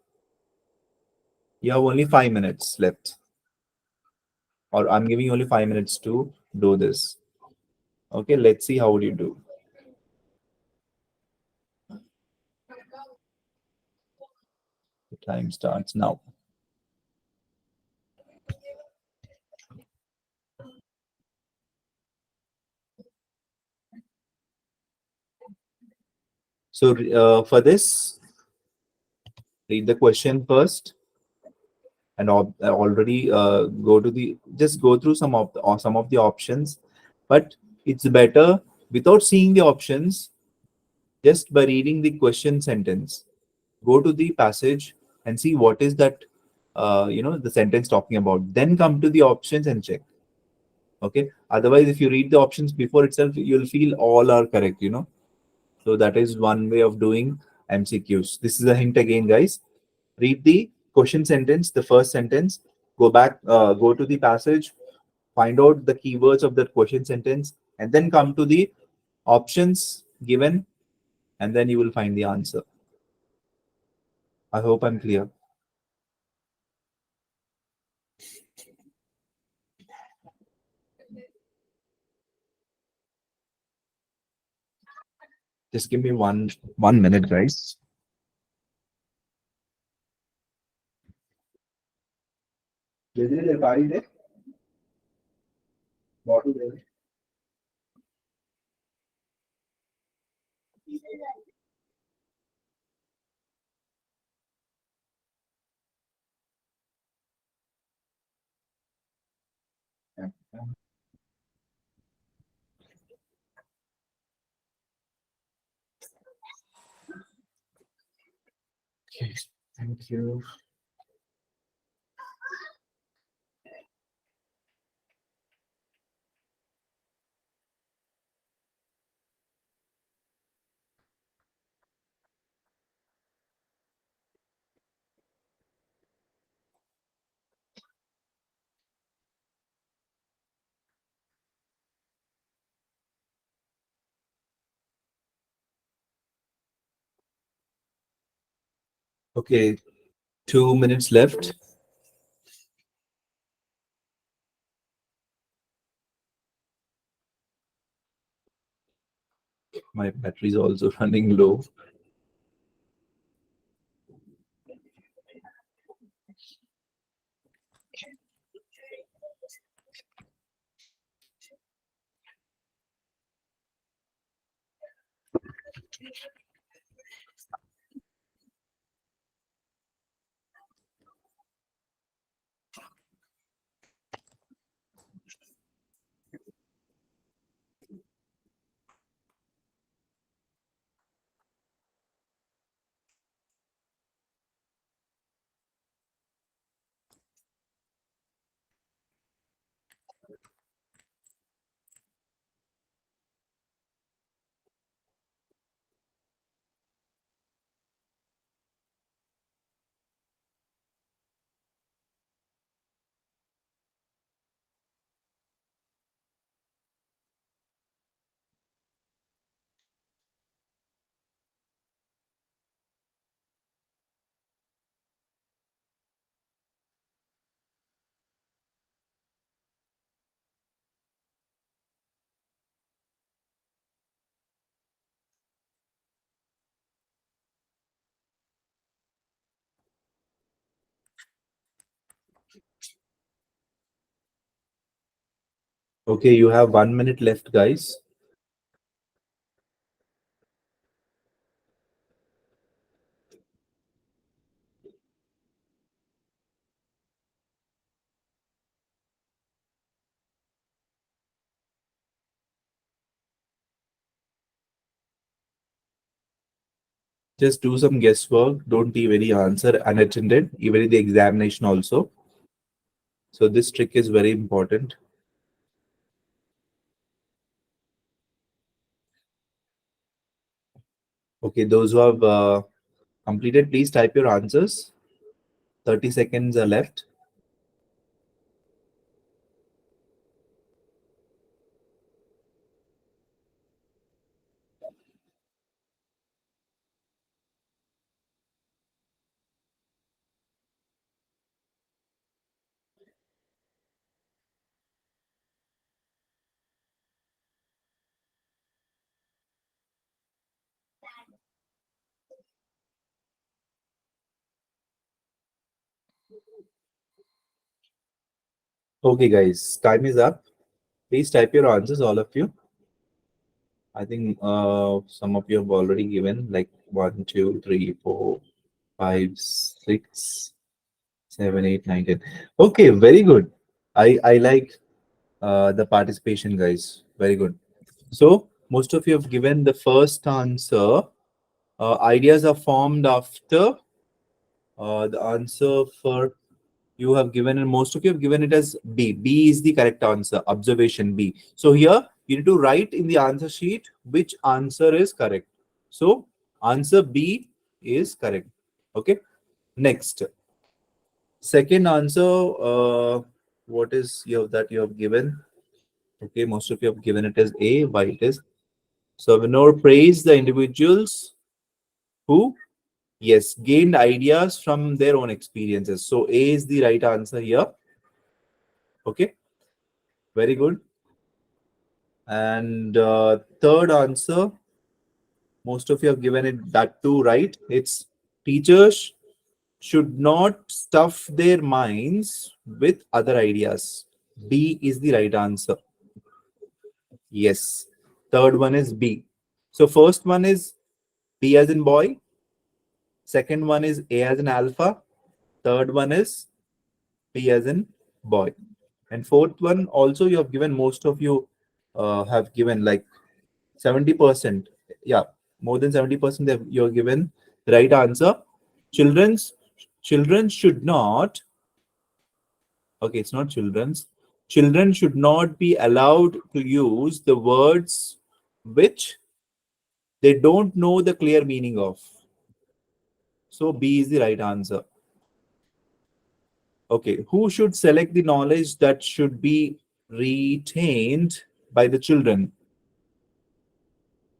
You have only 5 minutes left, or I'm giving you only 5 minutes to do this. Okay. Let's see how would you do. The time starts now. So for this, read the question first, and already go to the just go through some of the options. But it's better without seeing the options, just by reading the question sentence. Go to the passage and see what is that the sentence talking about. Then come to the options and check. Okay. Otherwise, if you read the options before itself, you'll feel all are correct. So that is one way of doing MCQs. This is a hint again, guys. Read the question sentence, the first sentence, go back, go to the passage, find out the keywords of that question sentence, and then come to the options given, and then you will find the answer. I hope I'm clear. Just give me one minute, guys. Okay, thank you. Okay, 2 minutes left. My battery is also running low. Okay, you have 1 minute left, guys. Just do some guesswork. Don't leave any answer unattended, even in the examination also. So this trick is very important. Okay, those who have completed, please type your answers. 30 seconds are left. Okay, guys, time is up. Please type your answers, all of you. I think some of you have already given like 1, 2, 3, 4, 5, 6, 7, 8, 9, 10. Okay, very good. I like the participation, guys. Very good. So most of you have given the first answer. Ideas are formed after the answer for you have given, and most of you have given it as B. B is the correct answer. Observation B. So here you need to write in the answer sheet which answer is correct. So answer B is correct. Okay. Next, second answer. What is that you have given? Okay, most of you have given it as A. Why it is? So Vinod praised the individuals who, yes, gained ideas from their own experiences. So A is the right answer here. Okay, very good. And third answer, most of you have given it that too right. It's teachers should not stuff their minds with other ideas. B is the right answer. Yes. Third one is B. So first one is B as in boy. Second one is A as in alpha. Third one is B as in boy. And fourth one also you have given, most of you have given like 70%. Yeah, more than 70% you're given the right answer. Children's children should not, okay, it's not children's. Children should not be allowed to use the words which they don't know the clear meaning of. So B is the right answer. Okay, who should select the knowledge that should be retained by the children?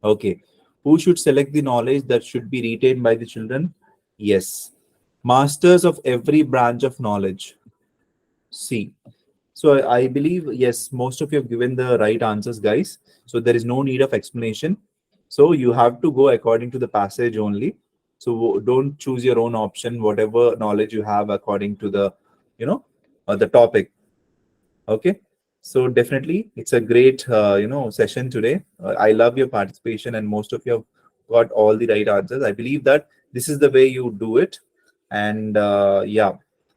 Okay, who should select the knowledge that should be retained by the children? Yes, masters of every branch of knowledge. C. So I believe, yes, most of you have given the right answers, guys. So there is no need of explanation. So you have to go according to the passage only. So don't choose your own option, whatever knowledge you have according to the, the topic. Okay. So definitely it's a great, session today. I love your participation and most of you have got all the right answers. I believe that this is the way you do it. And yeah,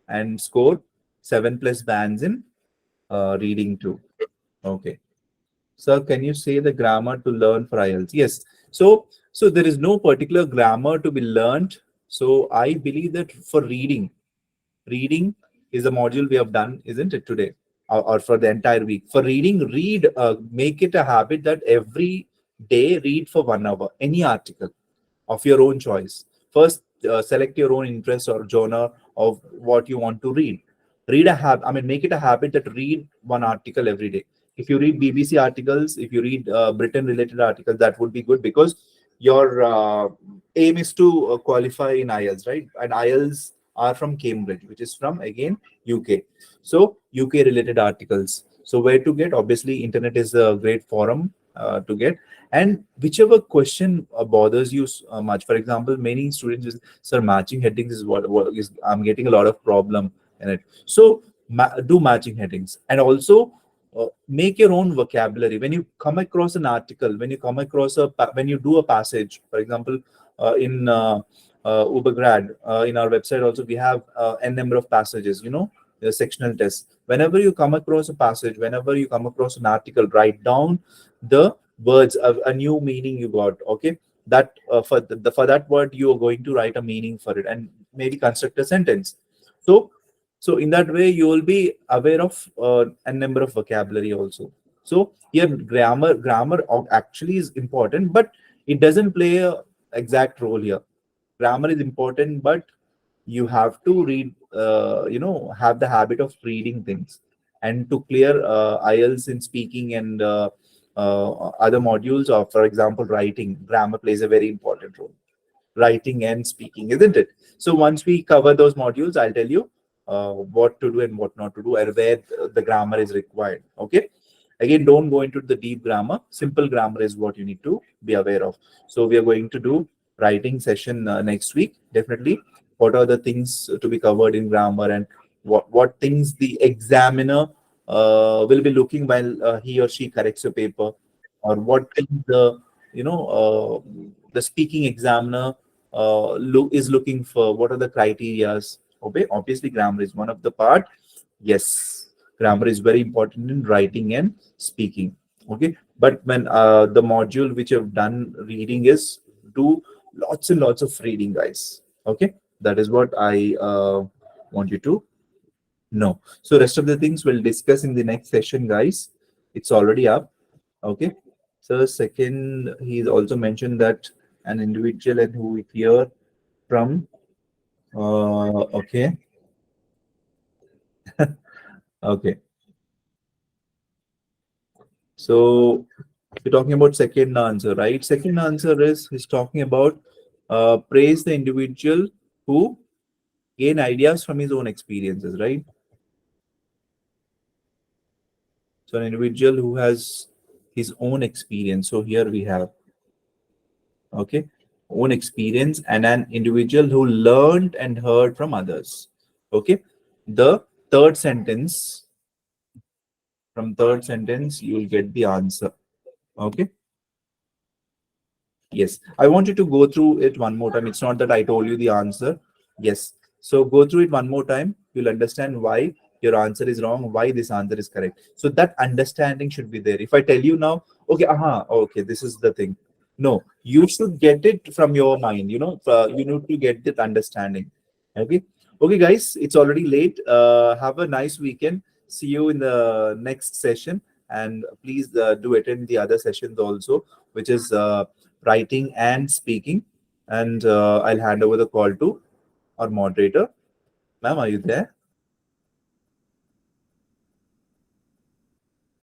and score 7 plus bands in reading too. Okay. Sir, can you say the grammar to learn for IELTS? Yes. So there is no particular grammar to be learned. So I believe that for reading is a module we have done, isn't it, today? Or for the entire week. For reading, make it a habit that every day read for 1 hour, any article of your own choice. First, select your own interest or genre of what you want to read. Make it a habit that read one article every day. If you read BBC articles, if you read Britain related articles, that would be good because your aim is to qualify in IELTS, right? And IELTS are from Cambridge, which is from again UK. So UK related articles. So where to get? Obviously, internet is a great forum to get. And whichever question bothers you much. For example, many students is, sir, matching headings is what is I'm getting a lot of problem in it. So do matching headings, and also make your own vocabulary. When you come across an article, when you come across when you do a passage, for example, in Ubergrad, in our website also we have n number of passages. The sectional tests. Whenever you come across a passage, whenever you come across an article, write down the words of a new meaning you got. Okay, that for that word you are going to write a meaning for it and maybe construct a sentence. So so in that way you will be aware of a number of vocabulary also. So here grammar actually is important, but it doesn't play a exact role here. Grammar is important, but you have to read, have the habit of reading things. And to clear IELTS in speaking and other modules, or for example writing, grammar plays a very important role. Writing and speaking, isn't it? So once we cover those modules, I'll tell you what to do and what not to do, and where the grammar is required. Okay. Again, don't go into the deep grammar. Simple grammar is what you need to be aware of. So we are going to do writing session next week, definitely. what are the things to be covered in grammar, and what things the examiner will be looking while he or she corrects your paper, or what things the the speaking examiner is looking for, what are the criterias. Okay, obviously grammar is one of the part. Yes, grammar is very important in writing and speaking. Okay, but when the module which I've done reading is, do lots and lots of reading, guys. Okay, that is what I want you to know. So rest of the things we'll discuss in the next session, guys. It's already up. Okay. So second, he's also mentioned that an individual and who we hear from. Okay. Okay. So we're talking about second answer, right? Second answer is he's talking about praise the individual who gain ideas from his own experiences, right? So an individual who has his own experience. So here we have, okay, own experience, and an individual who learned and heard from others. Okay. The third sentence, from third sentence, you will get the answer. Okay. Yes, I want you to go through it one more time. It's not that I told you the answer. Yes. So go through it one more time. You'll understand why your answer is wrong, why this answer is correct. So that understanding should be there. If I tell you now, okay, okay, this is the thing. No, you should get it from your mind. You need to get that understanding. Okay. Okay, guys, it's already late. Have a nice weekend. See you in the next session. And please do attend the other sessions also, which is writing and speaking. And I'll hand over the call to our moderator. Ma'am, are you there?